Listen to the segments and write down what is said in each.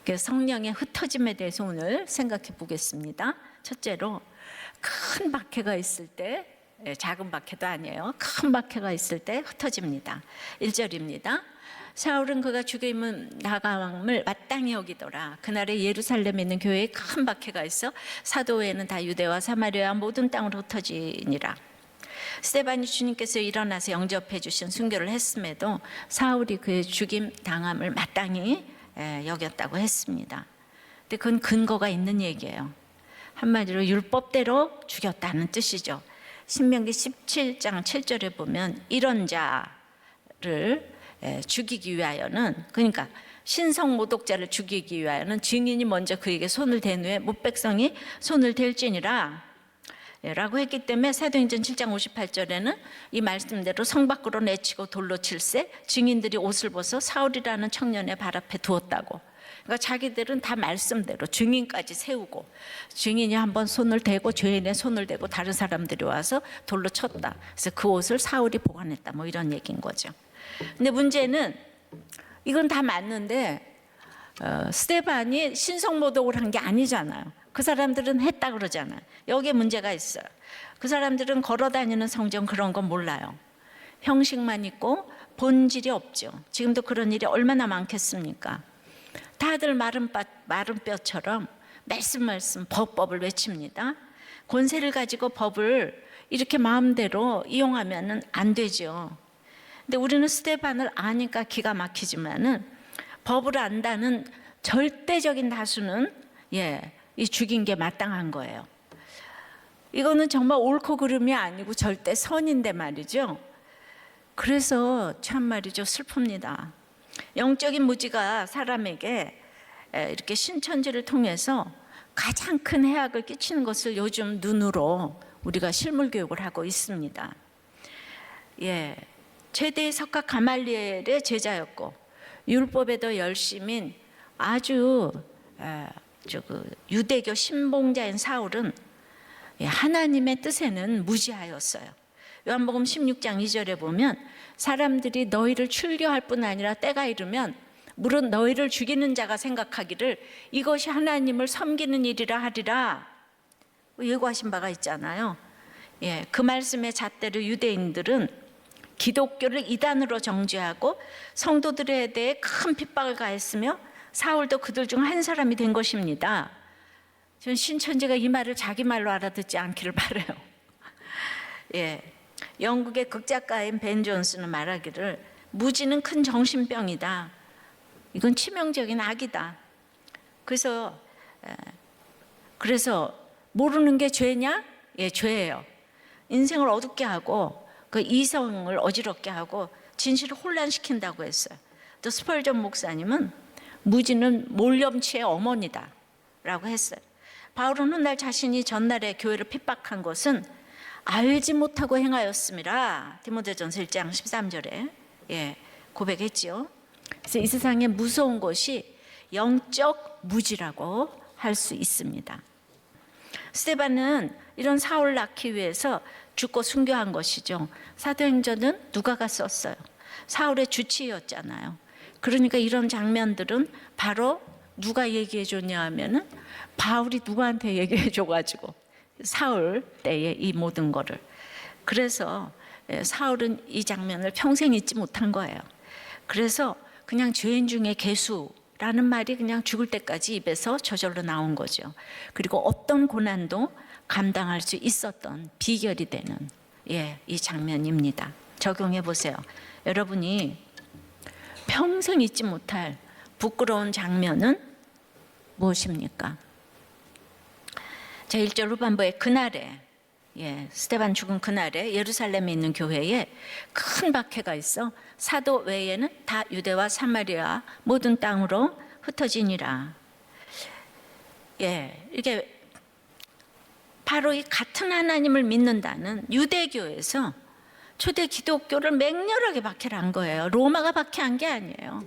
그 성령의 흩어짐에 대해서 오늘 생각해 보겠습니다. 첫째로 큰 박해가 있을 때, 작은 박해도 아니에요. 큰 박해가 있을 때 흩어집니다. 1절입니다. 사울은 그가 죽임을 나감을 마땅히 여기더라. 그날에 예루살렘에 있는 교회에 큰 박해가 있어 사도 외에는 다 유대와 사마리아 모든 땅으로 흩어지니라. 스데반이 주님께서 일어나서 영접해 주신 순교를 했음에도 사울이 그의 죽임 당함을 마땅히 여겼다고 했습니다. 근데 그건 근거가 있는 얘기예요. 한마디로 율법대로 죽였다는 뜻이죠. 신명기 17장 7절에 보면 이런 자를 죽이기 위하여는, 그러니까 신성 모독자를 죽이기 위하여는 증인이 먼저 그에게 손을 댄 후에 뭇백성이 손을 댈지니라 라고 했기 때문에 사도행전 7장 58절에는 이 말씀대로 성 밖으로 내치고 돌로 칠세 증인들이 옷을 벗어 사울이라는 청년의 발 앞에 두었다고. 그러니까 자기들은 다 말씀대로 증인까지 세우고, 증인이 한번 손을 대고 죄인의 손을 대고 다른 사람들이 와서 돌로 쳤다. 그래서 그 옷을 사울이 보관했다. 뭐 이런 얘기인 거죠. 근데 문제는 이건 다 맞는데 스데반이 신성모독을 한 게 아니잖아요. 그 사람들은 했다 그러잖아요. 여기에 문제가 있어요. 그 사람들은 걸어다니는 성경 그런 건 몰라요. 형식만 있고 본질이 없죠. 지금도 그런 일이 얼마나 많겠습니까? 다들 마른 뼈처럼 말씀 법을 외칩니다. 권세를 가지고 법을 이렇게 마음대로 이용하면 안 되죠. 근데 우리는 스데반을 아니까 기가 막히지만은 법을 안다는 절대적인 다수는 이 죽인 게 마땅한 거예요. 이거는 정말 옳고 그름이 아니고 절대 선인데 말이죠. 그래서 참 말이죠, 슬픕니다. 영적인 무지가 사람에게 이렇게 신천지를 통해서 가장 큰 해악을 끼치는 것을 요즘 눈으로 우리가 실물 교육을 하고 있습니다. 최대의 석가 가말리엘의 제자였고 율법에도 열심인 아주 유대교 신봉자인 사울은 하나님의 뜻에는 무지하였어요. 요한복음 16장 2절에 보면 사람들이 너희를 출교할 뿐 아니라 때가 이르면 물은 너희를 죽이는 자가 생각하기를 이것이 하나님을 섬기는 일이라 하리라 예고하신 바가 있잖아요. 그 말씀의 잣대로 유대인들은 기독교를 이단으로 정죄하고 성도들에 대해 큰 핍박을 가했으며 사울도 그들 중 한 사람이 된 것입니다. 저는 신천지가 이 말을 자기 말로 알아듣지 않기를 바라요. 영국의 극작가인 벤 존스는 말하기를 무지는 큰 정신병이다. 이건 치명적인 악이다. 그래서 모르는 게 죄냐? 죄예요. 인생을 어둡게 하고 그 이성을 어지럽게 하고 진실을 혼란시킨다고 했어요. 또 스펄전 목사님은 무지는 몰염치의 어머니다 라고 했어요. 바울은 훗날 자신이 전날에 교회를 핍박한 것은 알지 못하고 행하였음이라 디모데전서 1장 13절에 고백했지요. 그래서 이 세상에 무서운 것이 영적 무지라고 할 수 있습니다. 스데반은 이런 사울을 낳기 위해서 죽고 순교한 것이죠. 사도행전은 누가가 썼어요. 사울의 주치였잖아요. 그러니까 이런 장면들은 바로 누가 얘기해 줬냐 하면은 바울이 누구한테 얘기해 줘가지고 사울 때의 이 모든 거를. 그래서 사울은 이 장면을 평생 잊지 못한 거예요. 그래서 그냥 죄인 중에 괴수라는 말이 그냥 죽을 때까지 입에서 저절로 나온 거죠. 그리고 어떤 고난도 감당할 수 있었던 비결이 되는 이 장면입니다. 적용해 보세요. 여러분이 평생 잊지 못할 부끄러운 장면은 무엇입니까? 자, 1절 후반부에 그날에 스데반 죽은 그날에 예루살렘에 있는 교회에 큰 박해가 있어 사도 외에는 다 유대와 사마리아 모든 땅으로 흩어지니라. 이게 바로 이 같은 하나님을 믿는다는 유대교에서 초대 기독교를 맹렬하게 박해를 한 거예요. 로마가 박해한 게 아니에요.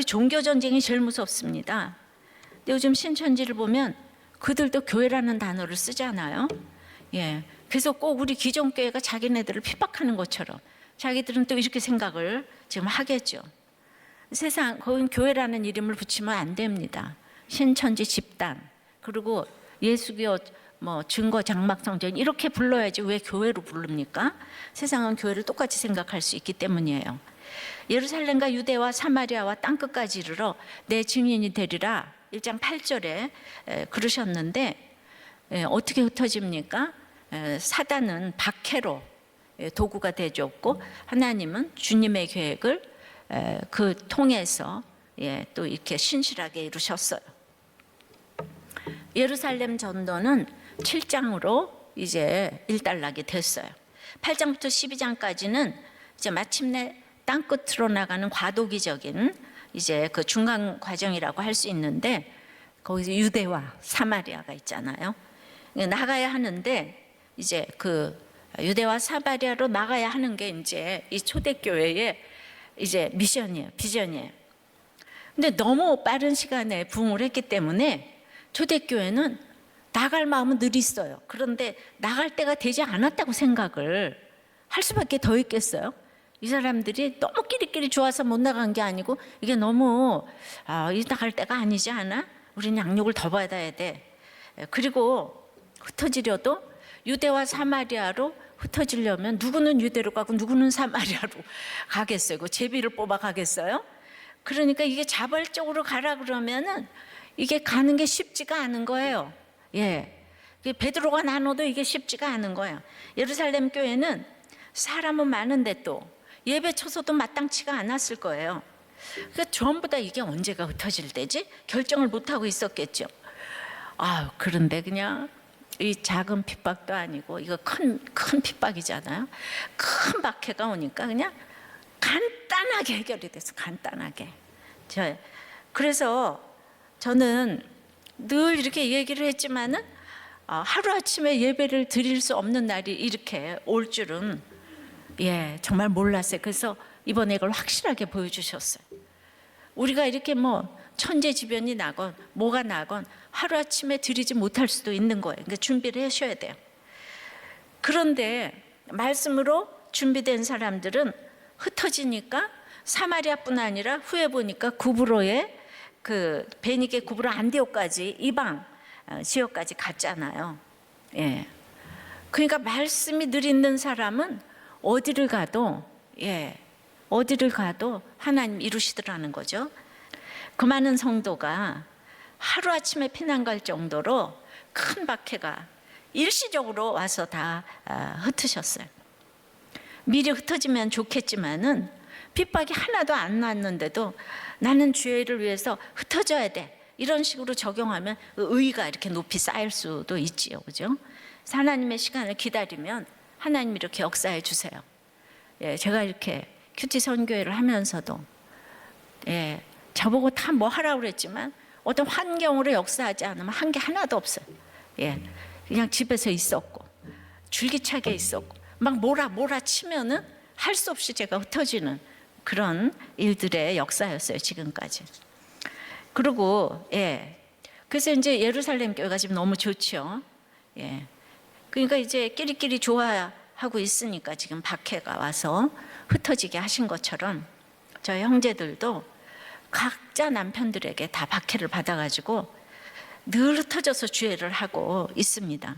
종교 전쟁이 제일 무섭습니다. 근데 요즘 신천지를 보면 그들도 교회라는 단어를 쓰잖아요. 그래서 꼭 우리 기존교회가 자기네들을 핍박하는 것처럼 자기들은 또 이렇게 생각을 지금 하겠죠. 세상 거긴 교회라는 이름을 붙이면 안 됩니다. 신천지 집단, 그리고 예수교 뭐 증거 장막성전 이렇게 불러야지 왜 교회로 부릅니까? 세상은 교회를 똑같이 생각할 수 있기 때문이에요. 예루살렘과 유대와 사마리아와 땅끝까지 이르러 내 증인이 되리라 1장 8절에 그러셨는데 어떻게 흩어집니까? 사단은 박해로 도구가 되어줬고 하나님은 주님의 계획을 그 통해서 또 이렇게 신실하게 이루셨어요. 예루살렘 전도는 7장으로 이제 일단락이 됐어요. 8장부터 12장까지는 이제 마침내 땅끝으로 나가는 과도기적인 이제 그 중간 과정이라고 할 수 있는데, 거기서 유대와 사마리아가 있잖아요. 나가야 하는데 이제 그 유대와 사마리아로 나가야 하는 게 이제 이 초대교회의 이제 미션이에요, 비전이에요. 근데 너무 빠른 시간에 부흥을 했기 때문에 초대교회는 나갈 마음은 늘 있어요. 그런데 나갈 때가 되지 않았다고 생각을 할 수밖에 더 있겠어요? 이 사람들이 너무 끼리끼리 좋아서 못 나간 게 아니고 이게 너무 나갈 때가 아니지 않아? 우리는 양육을 더 받아야 돼. 그리고 흩어지려도 유대와 사마리아로 흩어지려면 누구는 유대로 가고 누구는 사마리아로 가겠어요. 그 제비를 뽑아 가겠어요? 그러니까 이게 자발적으로 가라 그러면은 이게 가는 게 쉽지가 않은 거예요. 베드로가 나눠도 이게 쉽지가 않은 거예요. 예루살렘 교회는 사람은 많은데 또 예배 쳐서도 마땅치가 않았을 거예요. 그러니까 전부 다 이게 언제가 흩어질 때지? 결정을 못하고 있었겠죠. 그런데 그냥 이 작은 핍박도 아니고 이거 큰 핍박이잖아요. 큰 박해가 오니까 그냥 간단하게 해결이 됐어. 간단하게. 그래서 저는 늘 이렇게 얘기를 했지만은 하루아침에 예배를 드릴 수 없는 날이 이렇게 올 줄은 정말 몰랐어요. 그래서 이번에 이걸 확실하게 보여주셨어요. 우리가 이렇게 뭐 천재지변이 나건 뭐가 나건 하루아침에 드리지 못할 수도 있는 거예요. 그러니까 준비를 하셔야 돼요. 그런데 말씀으로 준비된 사람들은 흩어지니까 사마리아뿐 아니라 후에 보니까 구브로의 그 베니게 구브로 안디옥까지 이방 지역까지 갔잖아요. 그러니까 말씀이 늘 있는 사람은 어디를 가도 하나님 이루시더라는 거죠. 그 많은 성도가 하루아침에 피난 갈 정도로 큰 박해가 일시적으로 와서 다 흩으셨어요. 미리 흩어지면 좋겠지만은 핍박이 하나도 안 났는데도 나는 주의를 위해서 흩어져야 돼, 이런 식으로 적용하면 의의가 이렇게 높이 쌓일 수도 있지요, 그죠? 하나님의 시간을 기다리면 하나님이 이렇게 역사해 주세요. 제가 이렇게 큐티 선교회를 하면서도 저보고 다 뭐 하라고 그랬지만 어떤 환경으로 역사하지 않으면 한 게 하나도 없어요. 그냥 집에서 있었고 줄기차게 있었고 막 몰아치면은 할 수 없이 제가 흩어지는 그런 일들의 역사였어요, 지금까지. 그리고 그래서 이제 예루살렘 교회가 지금 너무 좋죠. 그러니까 이제 끼리끼리 좋아하고 있으니까 지금 박해가 와서 흩어지게 하신 것처럼 저희 형제들도 각자 남편들에게 다 박해를 받아가지고 늘 흩어져서 주회를 하고 있습니다.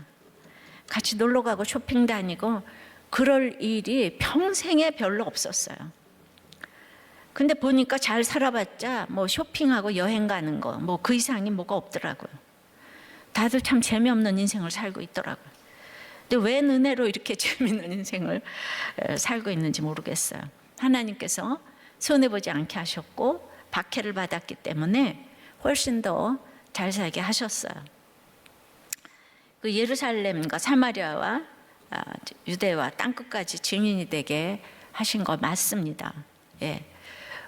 같이 놀러 가고 쇼핑 다니고 그럴 일이 평생에 별로 없었어요. 근데 보니까 잘 살아봤자 뭐 쇼핑하고 여행 가는 거 뭐 그 이상이 뭐가 없더라고요. 다들 참 재미없는 인생을 살고 있더라고요. 근데 왜 은혜로 이렇게 재미있는 인생을 살고 있는지 모르겠어요. 하나님께서 손해보지 않게 하셨고 박해를 받았기 때문에 훨씬 더 잘 살게 하셨어요. 그 예루살렘과 사마리아와 유대와 땅끝까지 증인이 되게 하신 거 맞습니다.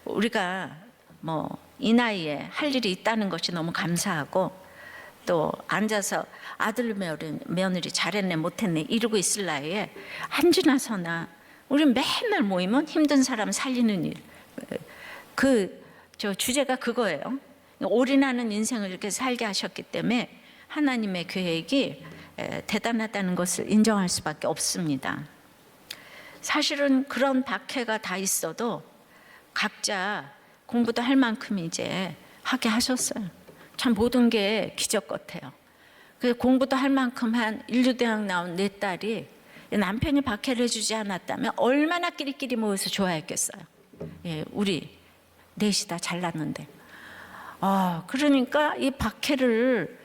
우리가 뭐 이 나이에 할 일이 있다는 것이 너무 감사하고 또 앉아서 아들 며느리 잘했네 못했네 이러고 있을 나이에 한지나서나 우리 맨날 모이면 힘든 사람 살리는 일, 저 주제가 그거예요. 올인하는 인생을 이렇게 살게 하셨기 때문에 하나님의 계획이 대단하다는 것을 인정할 수밖에 없습니다. 사실은 그런 박해가 다 있어도 각자 공부도 할 만큼 이제 하게 하셨어요. 참 모든 게 기적 같아요. 그 공부도 할 만큼 한 인류대학 나온 내 딸이 남편이 박해를 해주지 않았다면 얼마나 끼리끼리 모여서 좋아했겠어요. 예, 우리 넷이 다 잘났는데. 그러니까 이 박해를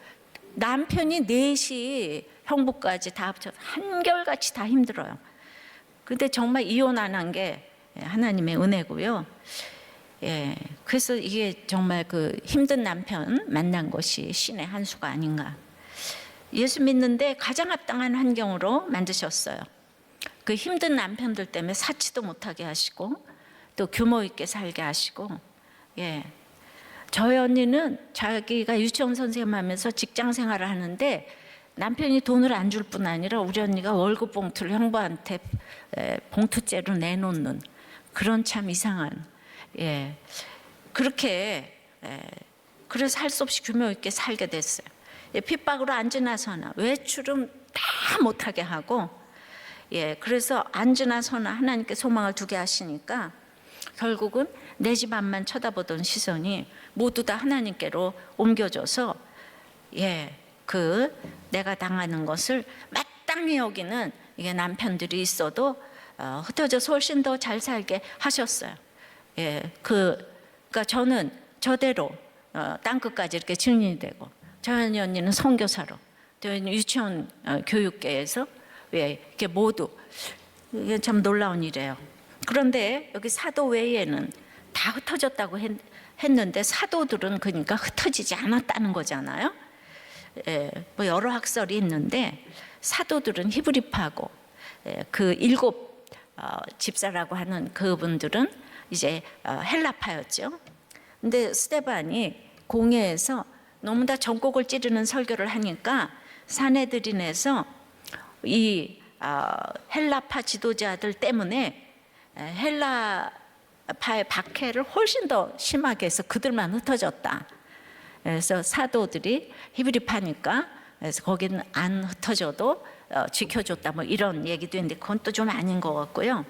남편이 넷이 형부까지 다 합쳐서 한결같이 다 힘들어요. 근데 정말 이혼 안 한 게 하나님의 은혜고요. 예, 그래서 이게 정말 그 힘든 남편 만난 것이 신의 한 수가 아닌가. 예수 믿는데 가장 합당한 환경으로 만드셨어요. 그 힘든 남편들 때문에 사치도 못하게 하시고 또 규모 있게 살게 하시고. 예, 저희 언니는 자기가 유치원 선생님 하면서 직장 생활을 하는데 남편이 돈을 안 줄 뿐 아니라 우리 언니가 월급 봉투를 형부한테 봉투째로 내놓는 그런 참 이상한, 예, 그렇게 그래서 할 수 없이 규모 있게 살게 됐어요. 예, 핍박으로 앉으나 서나 외출은 다 못하게 하고, 예, 그래서 앉으나 서나 하나님께 소망을 두게 하시니까 결국은 내 집 앞만 쳐다보던 시선이 모두 다 하나님께로 옮겨져서, 예, 그 내가 당하는 것을 마땅히 여기는 이게 남편들이 있어도 흩어져서 훨씬 더 잘 살게 하셨어요. 예, 그러니까 저는 저대로 땅끝까지 이렇게 증인이 되고, 저희 언니는 선교사로, 저희는 유치원 교육계에서, 예, 이렇게 모두, 이게 참 놀라운 일이에요. 그런데 여기 사도 외에는 다 흩어졌다고 했는데 사도들은 그러니까 흩어지지 않았다는 거잖아요. 예, 뭐 여러 학설이 있는데 사도들은 히브리파고, 그 7 집사라고 하는 그분들은 이제 헬라파였죠. 근데 스데반이 공회에서 너무 다 전곡을 찌르는 설교를 하니까 사내들인에서 이 헬라파 지도자들 때문에 헬라파의 박해를 훨씬 더 심하게 해서 그들만 흩어졌다. 그래서 사도들이 히브리파니까 그래서 거기는 안 흩어져도 지켜줬다, 뭐 이런 얘기도 있는데 그건 또 좀 아닌 것 같고요.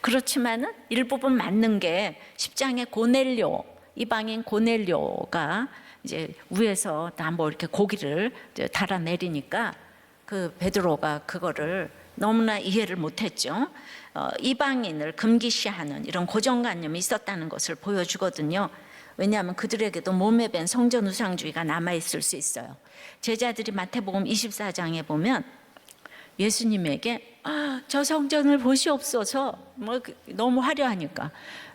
그렇지만은 일부분 맞는 게 10장의 고넬료, 이방인 고넬료가 이제 위에서 다 뭐 이렇게 고기를 달아 내리니까 그 베드로가 그거를 너무나 이해를 못했죠. 이방인을 금기시하는 이런 고정관념이 있었다는 것을 보여주거든요. 왜냐하면 그들에게도 몸에 밴 성전 우상주의가 남아있을 수 있어요. 제자들이 마태복음 24장에 보면 예수님에게 저 성전을 보시옵소서, 뭐 너무 화려하니까.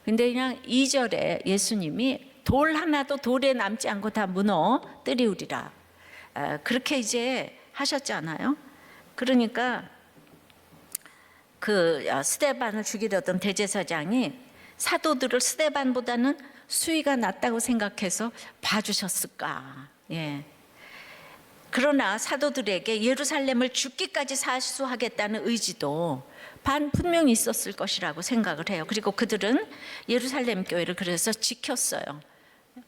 근데 그냥 2절에 예수님이 돌 하나도 돌에 남지 않고 다 무너뜨리우리라, 그렇게 이제 하셨잖아요. 그러니까 그 스데반을 죽이려던 대제사장이 사도들을 스데반보다는 수위가 낮다고 생각해서 봐주셨을까. 예. 그러나 사도들에게 예루살렘을 죽기까지 사수하겠다는 의지도 분명히 있었을 것이라고 생각을 해요. 그리고 그들은 예루살렘 교회를 그래서 지켰어요.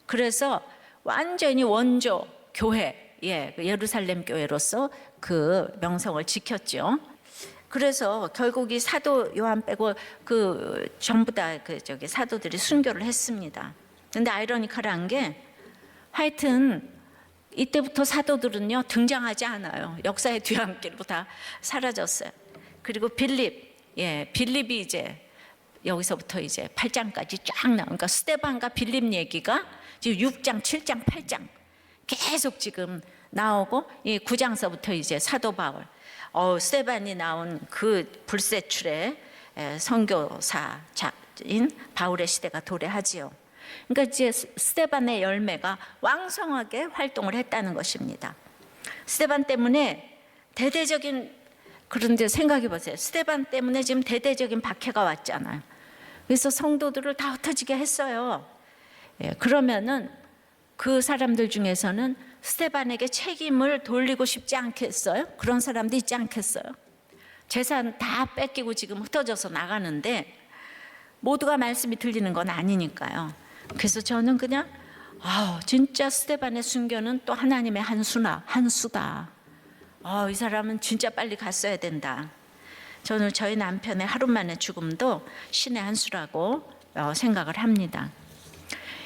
그래서 완전히 원조 교회, 예, 예루살렘 교회로서 그 명성을 지켰죠. 그래서 결국 이 사도 요한 빼고 그 전부 다 사도들이 순교를 했습니다. 근데 아이러니컬한 게 하여튼 이때부터 사도들은요 등장하지 않아요. 역사의 뒤안길로 다 사라졌어요. 그리고 빌립이 이제 여기서부터 이제 8장까지 쫙 나오니까 그러니까 스데반과 빌립 얘기가 지금 6장, 7장, 8장 계속 지금 나오고, 이 9장서부터 이제 사도 바울, 스데반이 나온 그 불세출의 선교사인 바울의 시대가 도래하지요. 그러니까 이제 스데반의 열매가 왕성하게 활동을 했다는 것입니다. 스데반 때문에 대대적인, 그런데 생각해 보세요. 스데반 때문에 지금 대대적인 박해가 왔잖아요. 그래서 성도들을 다 흩어지게 했어요. 예, 그러면은 그 사람들 중에서는 스데반에게 책임을 돌리고 싶지 않겠어요? 그런 사람도 있지 않겠어요? 재산 다 뺏기고 지금 흩어져서 나가는데 모두가 말씀이 들리는 건 아니니까요. 그래서 저는 그냥 진짜 스데반의 순교는 또 하나님의 한 수다. 이 사람은 진짜 빨리 갔어야 된다. 저는 저희 남편의 하루 만의 죽음도 신의 한 수라고 생각을 합니다.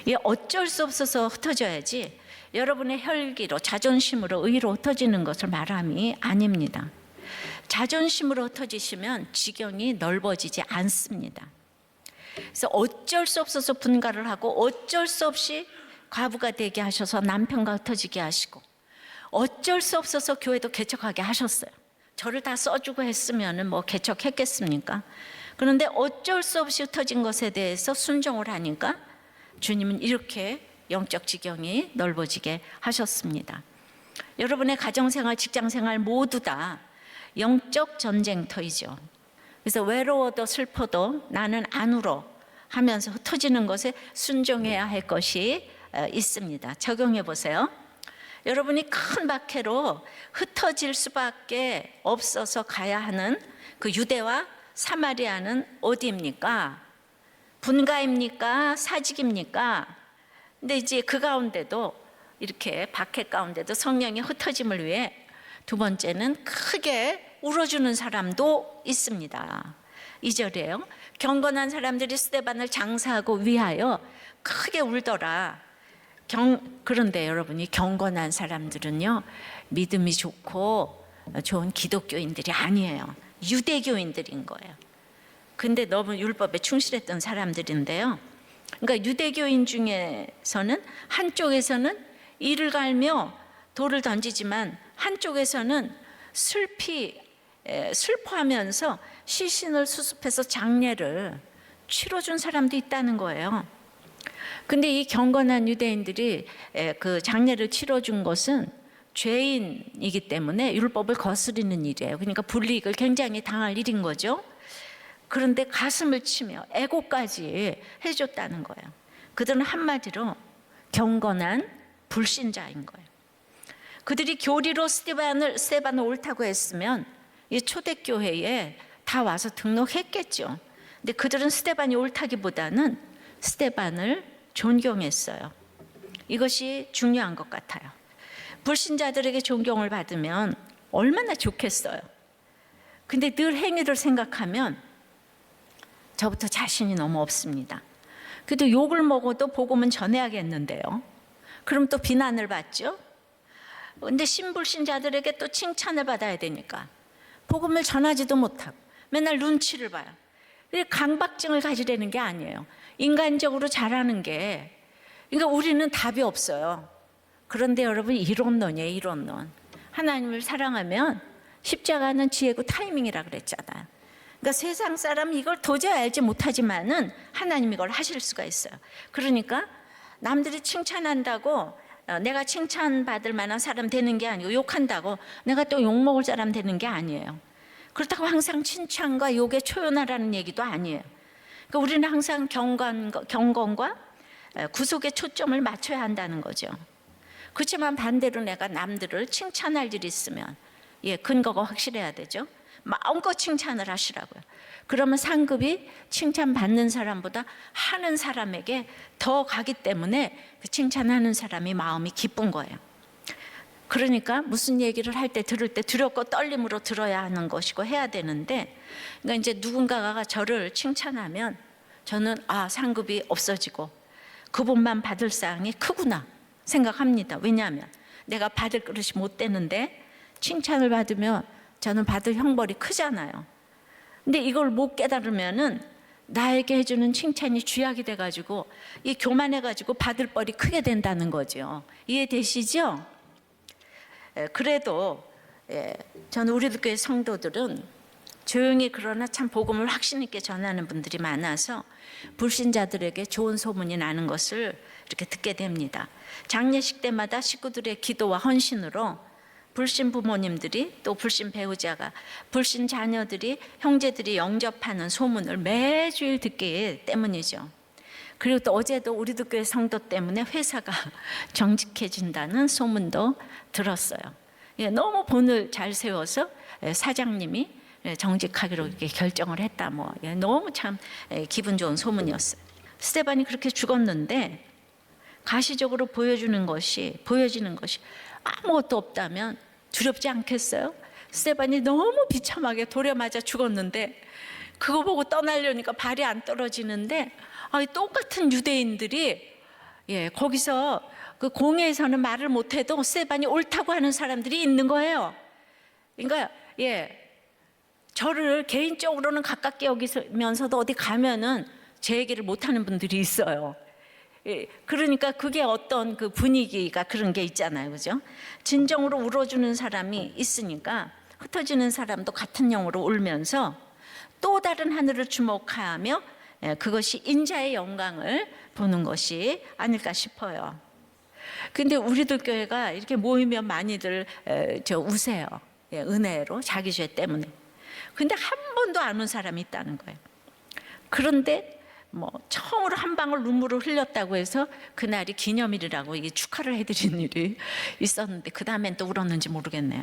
이 어쩔 수 없어서 흩어져야지 여러분의 혈기로 자존심으로 의로 흩어지는 것을 말함이 아닙니다. 자존심으로 흩어지시면 지경이 넓어지지 않습니다. 그래서 어쩔 수 없어서 분가를 하고 어쩔 수 없이 과부가 되게 하셔서 남편과 흩어지게 하시고 어쩔 수 없어서 교회도 개척하게 하셨어요. 저를 다 써주고 했으면 뭐 개척했겠습니까? 그런데 어쩔 수 없이 흩어진 것에 대해서 순종을 하니까 주님은 이렇게 영적 지경이 넓어지게 하셨습니다. 여러분의 가정생활, 직장생활 모두 다 영적 전쟁터이죠. 그래서 외로워도 슬퍼도 나는 안 울어 하면서 흩어지는 것에 순종해야 할 것이 있습니다. 적용해 보세요. 여러분이 큰 박해로 흩어질 수밖에 없어서 가야 하는 그 유대와 사마리아는 어디입니까? 분가입니까? 사직입니까? 근데 이제 그 가운데도 이렇게 박해 가운데도 성령의 흩어짐을 위해 두 번째는 크게 울어주는 사람도 있습니다. 2절이에요. 경건한 사람들이 스데반을 장사하고 위하여 크게 울더라. 그런데 여러분이 경건한 사람들은요, 믿음이 좋고 좋은 기독교인들이 아니에요. 유대교인들인 거예요. 근데 너무 율법에 충실했던 사람들인데요. 그러니까 유대교인 중에서는 한쪽에서는 이를 갈며 돌을 던지지만 한쪽에서는 슬퍼하면서 시신을 수습해서 장례를 치러준 사람도 있다는 거예요. 근데 이 경건한 유대인들이 그 장례를 치러준 것은 죄인이기 때문에 율법을 거스르는 일이에요. 그러니까 불이익을 굉장히 당할 일인 거죠. 그런데 가슴을 치며 애고까지 해줬다는 거예요. 그들은 한마디로 경건한 불신자인 거예요. 그들이 교리로 스데반을 옳다고 했으면 이 초대교회에 다 와서 등록했겠죠. 근데 그들은 스데반이 옳다기보다는 스데반을 존경했어요. 이것이 중요한 것 같아요. 불신자들에게 존경을 받으면 얼마나 좋겠어요. 근데 늘 행위를 생각하면 저부터 자신이 너무 없습니다. 그래도 욕을 먹어도 복음은 전해야겠는데요. 그럼 또 비난을 받죠. 근데 신불신자들에게 또 칭찬을 받아야 되니까 복음을 전하지도 못하고 맨날 눈치를 봐요. 강박증을 가지려는 게 아니에요. 인간적으로 잘하는 게, 그러니까 우리는 답이 없어요. 그런데 여러분, 이론론이에요. 이론론. 하나님을 사랑하면 십자가는 지혜고 타이밍이라 그랬잖아요. 그러니까 세상 사람 이걸 도저히 알지 못하지만은 하나님 이걸 하실 수가 있어요. 그러니까 남들이 칭찬한다고 내가 칭찬받을 만한 사람 되는 게 아니고, 욕한다고 내가 또 욕먹을 사람 되는 게 아니에요. 그렇다고 항상 칭찬과 욕에 초연하라는 얘기도 아니에요. 그러니까 우리는 항상 경건과 구속에 초점을 맞춰야 한다는 거죠. 그렇지만 반대로 내가 남들을 칭찬할 일이 있으면 근거가 확실해야 되죠. 마음껏 칭찬을 하시라고요. 그러면 상급이 칭찬받는 사람보다 하는 사람에게 더 가기 때문에 그 칭찬하는 사람이 마음이 기쁜 거예요. 그러니까 무슨 얘기를 할 때 들을 때 두렵고 떨림으로 들어야 하는 것이고 해야 되는데, 그러니까 이제 누군가가 저를 칭찬하면 저는 상급이 없어지고 그분만 받을 사항이 크구나 생각합니다. 왜냐하면 내가 받을 그릇이 못 되는데 칭찬을 받으면 저는 받을 형벌이 크잖아요. 근데 이걸 못 깨달으면은 나에게 해주는 칭찬이 쥐약이 돼가지고 이 교만해가지고 받을 벌이 크게 된다는 거죠. 이해되시죠? 그래도 저는 우리 교회 성도들은 조용히 그러나 참 복음을 확신 있게 전하는 분들이 많아서 불신자들에게 좋은 소문이 나는 것을 이렇게 듣게 됩니다. 장례식 때마다 식구들의 기도와 헌신으로 불신 부모님들이, 또 불신 배우자가, 불신 자녀들이, 형제들이 영접하는 소문을 매주일 듣기 때문이죠. 그리고 또 어제도 우리도 교회 성도 때문에 회사가 정직해진다는 소문도 들었어요. 너무 본을 잘 세워서 사장님이 정직하기로 이렇게 결정을 했다. 너무 참 기분 좋은 소문이었어요. 스데반이 그렇게 죽었는데 가시적으로 보여지는 것이 아무것도 없다면 두렵지 않겠어요? 스데반이 너무 비참하게 돌에 맞아 죽었는데 그거 보고 떠나려니까 발이 안 떨어지는데 똑같은 유대인들이 예, 거기서 그 공회에서는 말을 못해도 스데반이 옳다고 하는 사람들이 있는 거예요. 그러니까 저를 개인적으로는 가깝게 여기면서도 어디 가면은 제 얘기를 못하는 분들이 있어요. 그러니까 그게 어떤 그 분위기가 그런 게 있잖아요, 그죠? 진정으로 울어주는 사람이 있으니까 흩어지는 사람도 같은 영으로 울면서 또 다른 하늘을 주목하며 그것이 인자의 영광을 보는 것이 아닐까 싶어요. 근데 우리들 교회가 이렇게 모이면 많이들 우세요. 은혜로 자기 죄 때문에. 근데 한 번도 안 온 사람이 있다는 거예요. 그런데 처음으로 한 방울 눈물을 흘렸다고 해서 그날이 기념일이라고 이게 축하를 해드린 일이 있었는데 그 다음엔 또 울었는지 모르겠네요.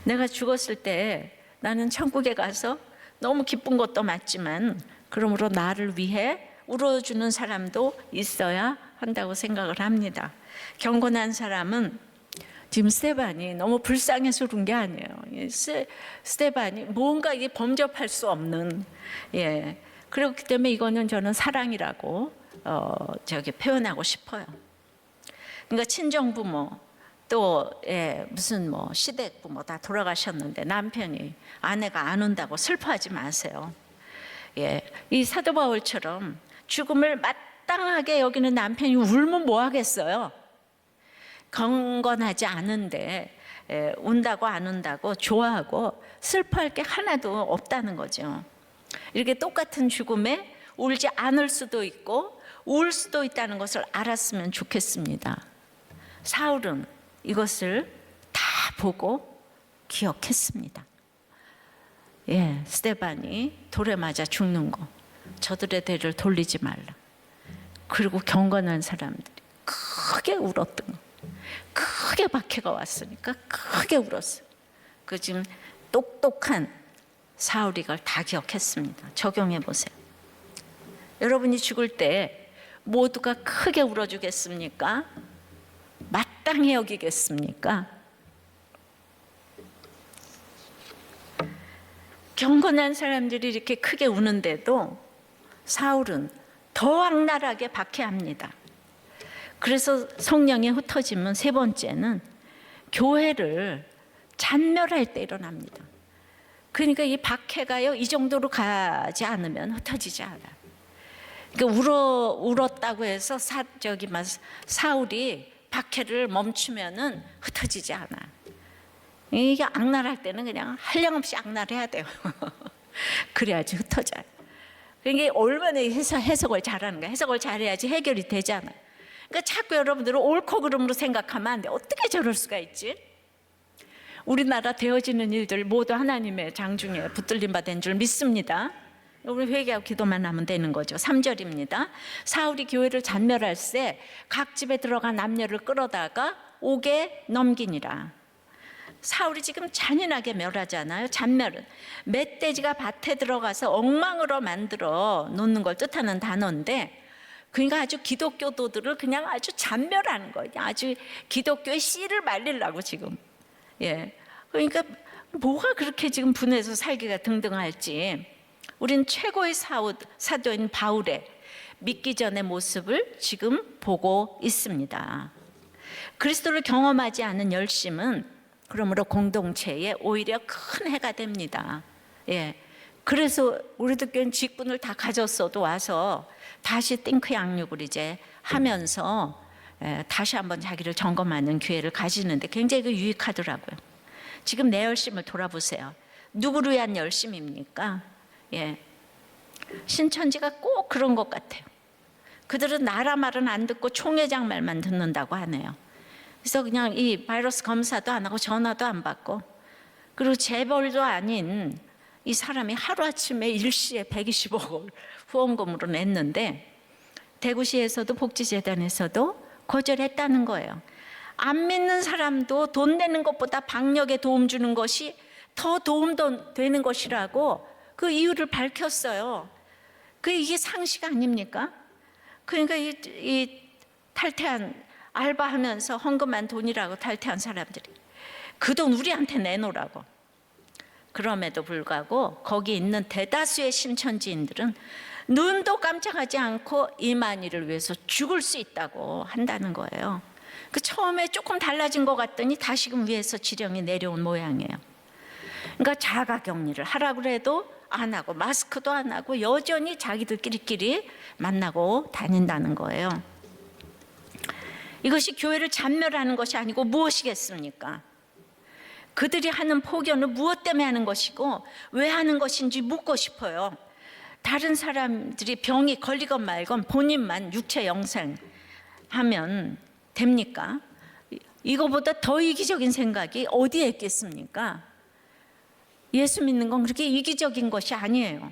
내가 죽었을 때 나는 천국에 가서 너무 기쁜 것도 맞지만 그러므로 나를 위해 울어주는 사람도 있어야 한다고 생각을 합니다. 경건한 사람은 지금 스데반이 너무 불쌍해서 그런 게 아니에요. 스데반이 뭔가 이게 범접할 수 없는, 그렇기 때문에 이거는 저는 사랑이라고 표현하고 싶어요. 그러니까 친정 부모 또 무슨 시댁 부모 다 돌아가셨는데 남편이 아내가 안 온다고 슬퍼하지 마세요. 이 사도 바울처럼 죽음을 마땅하게 여기는 남편이 울면 뭐 하겠어요? 경건하지 않은데 온다고 안 온다고 좋아하고 슬퍼할 게 하나도 없다는 거죠. 이렇게 똑같은 죽음에 울지 않을 수도 있고 울 수도 있다는 것을 알았으면 좋겠습니다. 사울은 이것을 다 보고 기억했습니다. 스데반이 돌에 맞아 죽는 거, 저들의 대를 돌리지 말라. 그리고 경건한 사람들이 크게 울었던 거, 크게 박해가 왔으니까 크게 울었어요. 그 지금 똑똑한 사울이 이걸 다 기억했습니다. 적용해 보세요. 여러분이 죽을 때 모두가 크게 울어주겠습니까? 마땅히 여기겠습니까? 경건한 사람들이 이렇게 크게 우는데도 사울은 더 악랄하게 박해합니다. 그래서 성령에 흩어지면 세 번째는 교회를 잔멸할 때 일어납니다. 그러니까 이 박해가요, 이 정도로 가지 않으면 흩어지지 않아요. 그러니까 울었다고 해서 사울이 박해를 멈추면은 흩어지지 않아요. 이게 악랄할 때는 그냥 한량없이 악랄해야 돼요. 그래야지 흩어져요. 이게 얼마나 해석을 잘하는가. 해석을 잘해야지 해결이 되잖아요. 그러니까 자꾸 여러분들은 옳고 그름으로 생각하면 안 돼. 어떻게 저럴 수가 있지? 우리나라 되어지는 일들 모두 하나님의 장중에 붙들림 받은 줄 믿습니다. 우리 회개하고 기도만 하면 되는 거죠. 3절입니다. 사울이 교회를 잔멸할 새 각 집에 들어가 남녀를 끌어다가 옥에 넘기니라. 사울이 지금 잔인하게 멸하잖아요. 잔멸은 멧돼지가 밭에 들어가서 엉망으로 만들어 놓는 걸 뜻하는 단어인데, 그러니까 아주 기독교도들을 그냥 아주 잔멸하는 거예요. 아주 기독교의 씨를 말리려고 지금. 그러니까 뭐가 그렇게 지금 분해서 살기가 등등할지. 우린 최고의 사도인 바울의 믿기 전의 모습을 지금 보고 있습니다. 그리스도를 경험하지 않은 열심은 그러므로 공동체에 오히려 큰 해가 됩니다. 그래서 우리들 교회는 직분을 다 가졌어도 와서 다시 띵크 양육을 이제 하면서 다시 한번 자기를 점검하는 기회를 가지는데 굉장히 유익하더라고요. 지금 내 열심을 돌아보세요. 누구를 위한 열심입니까? 신천지가 꼭 그런 것 같아요. 그들은 나라 말은 안 듣고 총회장 말만 듣는다고 하네요. 그래서 그냥 이 바이러스 검사도 안 하고 전화도 안 받고, 그리고 재벌도 아닌 이 사람이 하루아침에 일시에 120억을 후원금으로 냈는데 대구시에서도 복지재단에서도 거절했다는 거예요. 안 믿는 사람도 돈 내는 것보다 방역에 도움 주는 것이 더 도움되는 것이라고 그 이유를 밝혔어요. 이게 상식 아닙니까? 그러니까 이 탈퇴한 알바하면서 헌금한 돈이라고 탈퇴한 사람들이 그 돈 우리한테 내놓으라고. 그럼에도 불구하고 거기 있는 대다수의 신천지인들은 눈도 깜짝하지 않고 이만희를 위해서 죽을 수 있다고 한다는 거예요. 그 처음에 조금 달라진 것 같더니 다시금 위에서 지령이 내려온 모양이에요. 그러니까 자가격리를 하라고 해도 안 하고 마스크도 안 하고 여전히 자기들끼리 만나고 다닌다는 거예요. 이것이 교회를 잔멸하는 것이 아니고 무엇이겠습니까? 그들이 하는 포교는 무엇 때문에 하는 것이고 왜 하는 것인지 묻고 싶어요. 다른 사람들이 병이 걸리건 말건 본인만 육체 영생하면 됩니까? 이거보다 더 이기적인 생각이 어디에 있겠습니까? 예수 믿는 건 그렇게 이기적인 것이 아니에요.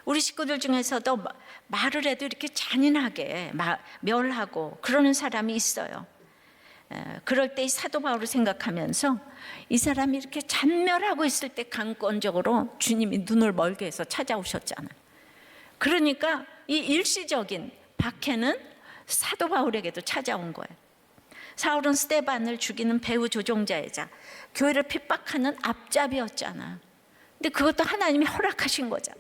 우리 식구들 중에서도 말을 해도 이렇게 잔인하게 멸하고 그러는 사람이 있어요. 그럴 때 이 사도 바울을 생각하면서 이 사람이 이렇게 잔멸하고 있을 때 강권적으로 주님이 눈을 멀게 해서 찾아오셨잖아요. 그러니까 이 일시적인 박해는 사도 바울에게도 찾아온 거예요. 사울은 스데반을 죽이는 배후 조종자이자 교회를 핍박하는 앞잡이였잖아. 근데 그것도 하나님이 허락하신 거잖아.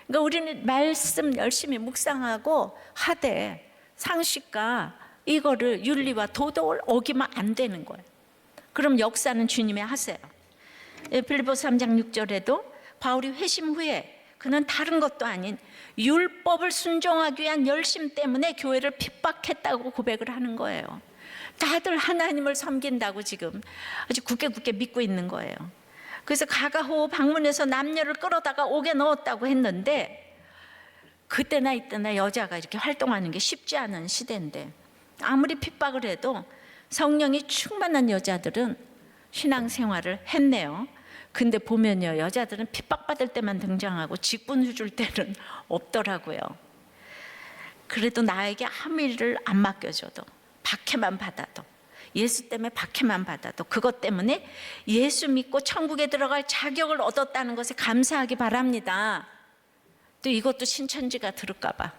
그러니까 우리는 말씀 열심히 묵상하고 하되 상식과 이거를 윤리와 도덕을 어기면 안 되는 거예요. 그럼 역사는 주님이 하세요. 빌립보서 3장 6절에도 바울이 회심 후에 그는 다른 것도 아닌 율법을 순종하기 위한 열심 때문에 교회를 핍박했다고 고백을 하는 거예요. 다들 하나님을 섬긴다고 지금 아주 굳게 믿고 있는 거예요. 그래서 가가호 방문해서 남녀를 끌어다가 옥에 넣었다고 했는데 그때나 이때나 여자가 이렇게 활동하는 게 쉽지 않은 시대인데 아무리 핍박을 해도 성령이 충만한 여자들은 신앙생활을 했네요. 근데 보면요, 여자들은 핍박받을 때만 등장하고 직분을 줄 때는 없더라고요. 그래도 나에게 아무 일을 안 맡겨줘도 박해만 받아도 예수 때문에 박해만 받아도 그것 때문에 예수 믿고 천국에 들어갈 자격을 얻었다는 것에 감사하기 바랍니다. 또 이것도 신천지가 들을까 봐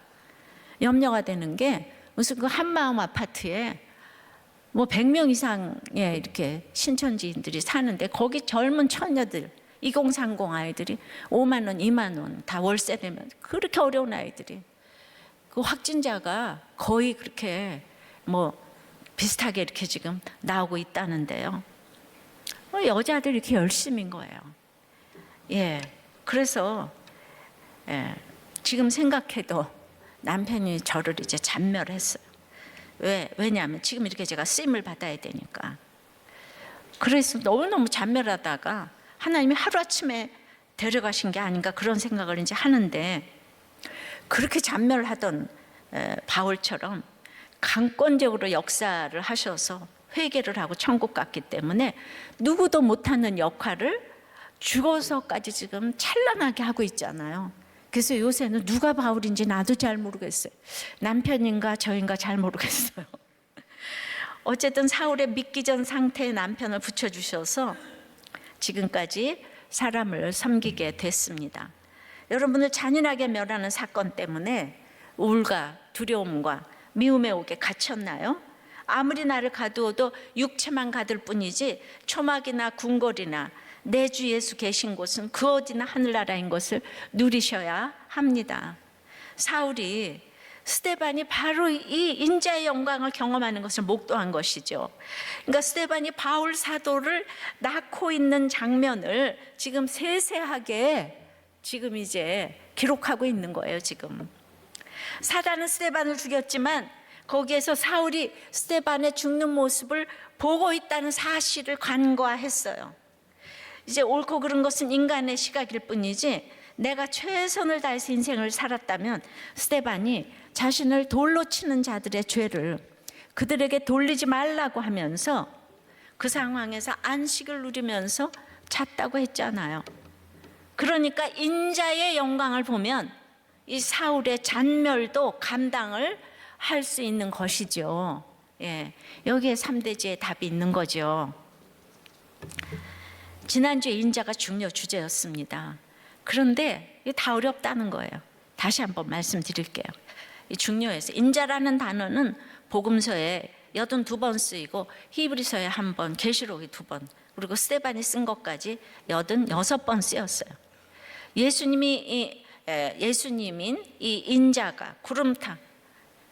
염려가 되는 게 무슨 그 한마음 아파트에 뭐 100명 이상의 이렇게 신천지인들이 사는데 거기 젊은 처녀들 2030 아이들이 5만 원, 2만 원 다 월세 내면 그렇게 어려운 아이들이 그 확진자가 거의 그렇게 뭐 비슷하게 이렇게 지금 나오고 있다는데요. 여자들 이렇게 열심인 거예요. 예, 그래서 지금 생각해도 남편이 저를 이제 잔멸했어요. 왜냐하면 지금 이렇게 제가 쓰임을 받아야 되니까. 그래서 너무너무 잔멸하다가 하나님이 하루아침에 데려가신 게 아닌가 그런 생각을 이제 하는데 그렇게 잔멸하던 바울처럼 강권적으로 역사를 하셔서 회개를 하고 천국 갔기 때문에 누구도 못하는 역할을 죽어서까지 지금 찬란하게 하고 있잖아요. 그래서 요새는 누가 바울인지 나도 잘 모르겠어요. 남편인가 저인가 잘 모르겠어요. 어쨌든 사울의 믿기 전 상태의 남편을 붙여주셔서 지금까지 사람을 섬기게 됐습니다. 여러분을 잔인하게 멸하는 사건 때문에 우울과 두려움과 미움의 옥에 갇혔나요? 아무리 나를 가두어도 육체만 가둘 뿐이지 초막이나 궁궐이나 내 주 예수 계신 곳은 그 어디나 하늘나라인 것을 누리셔야 합니다. 사울이 스데반이 바로 이 인자의 영광을 경험하는 것을 목도한 것이죠. 그러니까 스데반이 바울 사도를 낳고 있는 장면을 지금 세세하게 지금 이제 기록하고 있는 거예요. 지금 사단은 스데반을 죽였지만 거기에서 사울이 스데반의 죽는 모습을 보고 있다는 사실을 간과했어요. 이제 옳고 그른 것은 인간의 시각일 뿐이지 내가 최선을 다해서 인생을 살았다면 스데반이 자신을 돌로 치는 자들의 죄를 그들에게 돌리지 말라고 하면서 그 상황에서 안식을 누리면서 잤다고 했잖아요. 그러니까 인자의 영광을 보면 이 사울의 잔멸도 감당을 할 수 있는 것이죠. 예, 여기에 3대지의 답이 있는 거죠. 지난주에 인자가 중요 주제였습니다. 그런데 이게 다 어렵다는 거예요. 다시 한번 말씀드릴게요. 이 중요해서 인자라는 단어는 복음서에 82번 쓰이고 히브리서에 1번, 계시록에 2번, 그리고 스데반이 쓴 것까지 86번 쓰였어요. 예수님인 이 인자가 구름 타,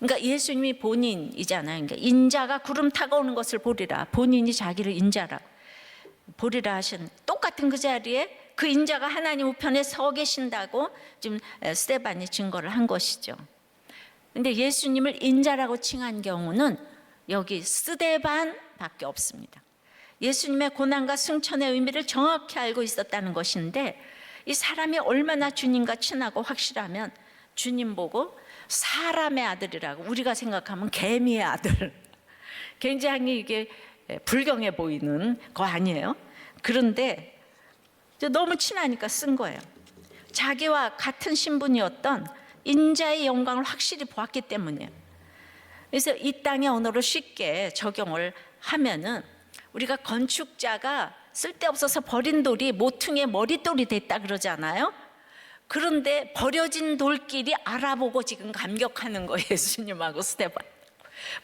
그러니까 예수님이 본인이잖아요. 그러니까 인자가 구름 타고 오는 것을 보리라. 본인이 자기를 인자라 보리라 하신 똑같은 그 자리에 그 인자가 하나님 우편에 서 계신다고 지금 스데반이 증거를 한 것이죠. 근데 예수님을 인자라고 칭한 경우는 여기 스데반밖에 없습니다. 예수님의 고난과 승천의 의미를 정확히 알고 있었다는 것인데, 이 사람이 얼마나 주님과 친하고 확실하면 주님 보고 사람의 아들이라고, 우리가 생각하면 개미의 아들, 굉장히 이게 불경해 보이는 거 아니에요? 그런데 너무 친하니까 쓴 거예요. 자기와 같은 신분이었던 인자의 영광을 확실히 보았기 때문이에요. 그래서 이 땅의 언어로 쉽게 적용을 하면은, 우리가 건축자가 쓸데없어서 버린 돌이 모퉁이의 머릿돌이 됐다 그러잖아요. 그런데 버려진 돌끼리 알아보고 지금 감격하는 거예요. 예수님하고 스데반.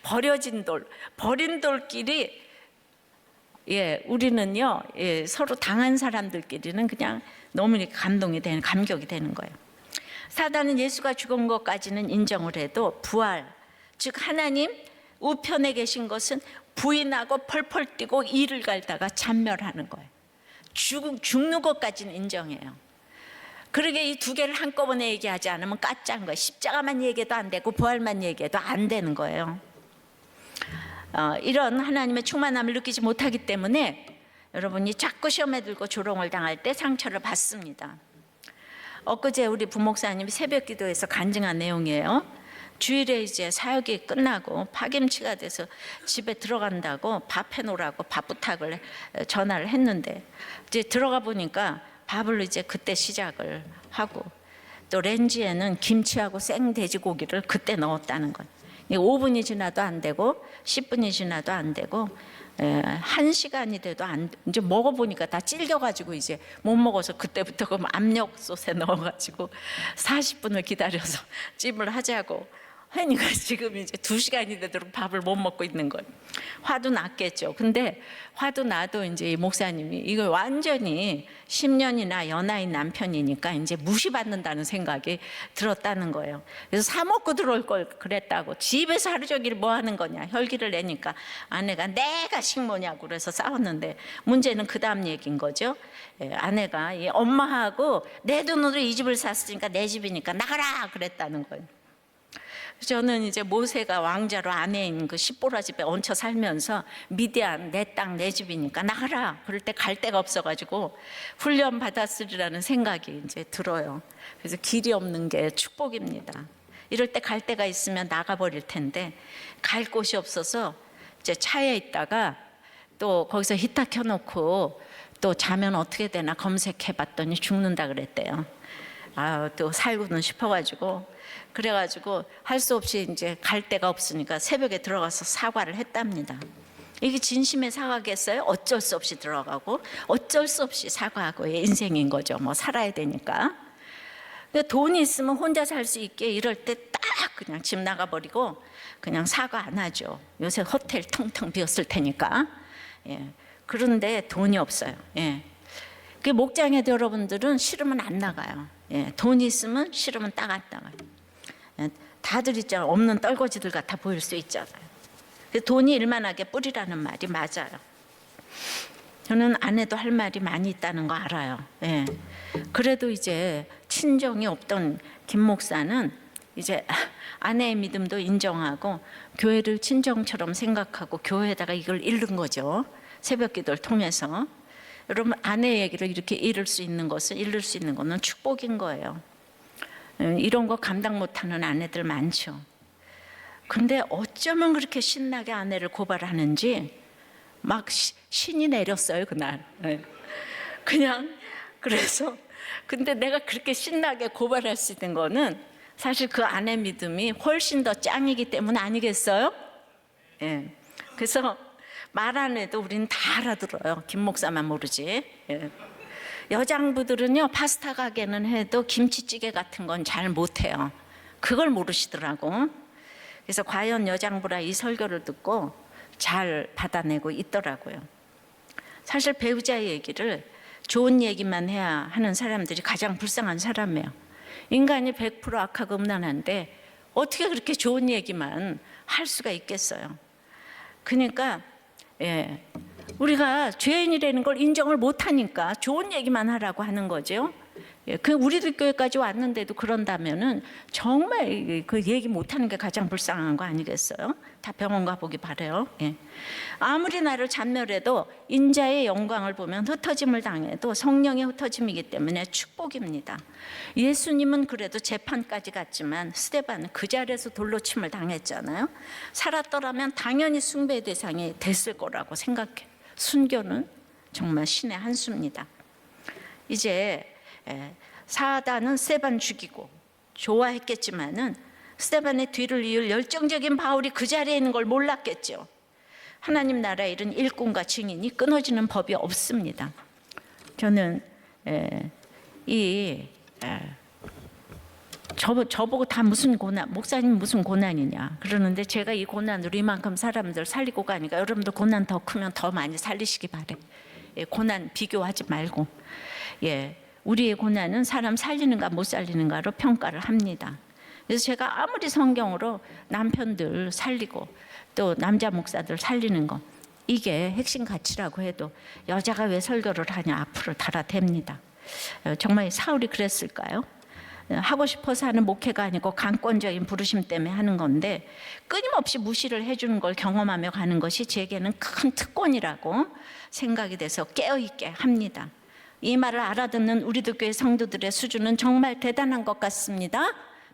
버려진 돌, 버린 돌끼리, 우리는요, 서로 당한 사람들끼리는 그냥 너무 감동이 되는, 감격이 되는 거예요. 사단은 예수가 죽은 것까지는 인정을 해도 부활, 즉 하나님 우편에 계신 것은 부인하고 펄펄 뛰고 이를 갈다가 잔멸하는 거예요. 죽는 것까지는 인정해요. 그러게 이 두 개를 한꺼번에 얘기하지 않으면 까짠 거예요. 십자가만 얘기해도 안 되고 부활만 얘기해도 안 되는 거예요. 이런 하나님의 충만함을 느끼지 못하기 때문에 여러분이 자꾸 시험에 들고 조롱을 당할 때 상처를 받습니다. 엊그제 우리 부목사님이 새벽 기도에서 간증한 내용이에요. 주일에 이제 사역이 끝나고 파김치가 돼서 집에 들어간다고 밥 해놓으라고 밥 부탁을 전화를 했는데, 이제 들어가 보니까 밥을 이제 그때 시작을 하고, 또 렌지에는 김치하고 생 돼지고기를 그때 넣었다는 건 5분이 지나도 안 되고 10분이 지나도 안 되고 1시간이 돼도 이제 먹어보니까 다 찔겨가지고 이제 못 먹어서 그때부터 그럼 압력솥에 넣어가지고 40분을 기다려서 찜을 하자고 하니까 지금 이제 2시간이 되도록 밥을 못 먹고 있는 거예요. 화도 났겠죠. 근데 화도 나도 이제 이 목사님이 이거 완전히 10년이나 연하인 남편이니까 이제 무시받는다는 생각이 들었다는 거예요. 그래서 사 먹고 들어올 걸 그랬다고. 집에서 하루 종일 뭐 하는 거냐 혈기를 내니까 아내가 내가 식모냐고 그래서 싸웠는데, 문제는 그 다음 얘기인 거죠. 아내가 엄마하고 내 돈으로 이 집을 샀으니까 내 집이니까 나가라 그랬다는 거예요. 저는 이제 모세가 왕자로 아내인 그 십보라 집에 얹혀 살면서 미디안 내 땅 내 집이니까 나가라 그럴 때 갈 데가 없어가지고 훈련 받았으리라는 생각이 이제 들어요. 그래서 길이 없는 게 축복입니다. 이럴 때 갈 데가 있으면 나가버릴 텐데 갈 곳이 없어서 이제 차에 있다가 또 거기서 히터 켜놓고 또 자면 어떻게 되나 검색해봤더니 죽는다 그랬대요. 또 살고는 싶어가지고, 그래가지고 할 수 없이 이제 갈 데가 없으니까 새벽에 들어가서 사과를 했답니다. 이게 진심의 사과겠어요? 어쩔 수 없이 들어가고 어쩔 수 없이 사과하고의 인생인 거죠. 뭐 살아야 되니까. 근데 돈이 있으면 혼자 살 수 있게 이럴 때 딱 그냥 집 나가버리고 그냥 사과 안 하죠. 요새 호텔 텅텅 비었을 테니까. 그런데 돈이 없어요. 그 목장에도 여러분들은 싫으면 안 나가요. 돈이 있으면 싫으면 딱 안 나가요. 다들 있잖아요. 없는 떨거지들 같아 보일 수 있잖아요. 돈이 일만하게 뿌리라는 말이 맞아요. 저는 아내도 할 말이 많이 있다는 거 알아요. 그래도 이제 친정이 없던 김 목사는 이제 아내의 믿음도 인정하고 교회를 친정처럼 생각하고 교회에다가 이걸 잃는 거죠. 새벽 기도를 통해서. 여러분, 아내 얘기를 이렇게 잃을 수 있는 거는 축복인 거예요. 이런 거 감당 못하는 아내들 많죠. 근데 어쩌면 그렇게 신나게 아내를 고발하는지 막 신이 내렸어요 그날. 그냥 그래서 근데 내가 그렇게 신나게 고발할 수 있는 거는 사실 그 아내 믿음이 훨씬 더 짱이기 때문 아니겠어요? 그래서 말 안 해도 우리는 다 알아들어요. 김 목사만 모르지. 여장부들은요, 파스타 가게는 해도 김치찌개 같은 건 잘 못해요. 그걸 모르시더라고. 그래서 과연 여장부라 이 설교를 듣고 잘 받아내고 있더라고요. 사실 배우자의 얘기를 좋은 얘기만 해야 하는 사람들이 가장 불쌍한 사람이에요. 인간이 100% 악하고 음란한데 어떻게 그렇게 좋은 얘기만 할 수가 있겠어요. 그러니까 우리가 죄인이라는 걸 인정을 못하니까 좋은 얘기만 하라고 하는 거죠. 그 우리들 교회까지 왔는데도 그런다면은 정말 그 얘기 못하는 게 가장 불쌍한 거 아니겠어요? 다 병원 가보기 바래요. 아무리 나를 잔멸해도 인자의 영광을 보면 흩어짐을 당해도 성령의 흩어짐이기 때문에 축복입니다. 예수님은 그래도 재판까지 갔지만 스데반은 그 자리에서 돌로 침을 당했잖아요. 살았더라면 당연히 숭배의 대상이 됐을 거라고 생각해요. 순교는 정말 신의 한 수입니다. 이제 사단은 스데반 죽이고 좋아했겠지만은 스데반의 뒤를 이을 열정적인 바울이 그 자리에 있는 걸 몰랐겠죠. 하나님 나라의 일은 일꾼과 증인이 끊어지는 법이 없습니다. 저는 저보고 다 무슨 고난, 목사님 무슨 고난이냐 그러는데 제가 이 고난으로 이만큼 사람들 살리고 가니까 여러분들 고난 더 크면 더 많이 살리시기 바래. 고난 비교하지 말고 우리의 고난은 사람 살리는가 못 살리는가로 평가를 합니다. 그래서 제가 아무리 성경으로 남편들 살리고 또 남자 목사들 살리는 거 이게 핵심 가치라고 해도 여자가 왜 설교를 하냐 앞으로 달아댑니다. 정말 사울이 그랬을까요? 하고 싶어서 하는 목회가 아니고 강권적인 부르심 때문에 하는 건데 끊임없이 무시를 해주는 걸 경험하며 가는 것이 제게는 큰 특권이라고 생각이 돼서 깨어있게 합니다. 이 말을 알아듣는 우리들 교회 성도들의 수준은 정말 대단한 것 같습니다.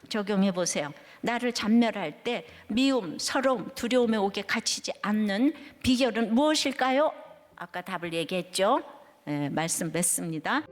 적용해 보세요. 나를 잔멸할 때 미움, 서러움, 두려움에 오게 갇히지 않는 비결은 무엇일까요? 아까 답을 얘기했죠. 말씀 맺습니다.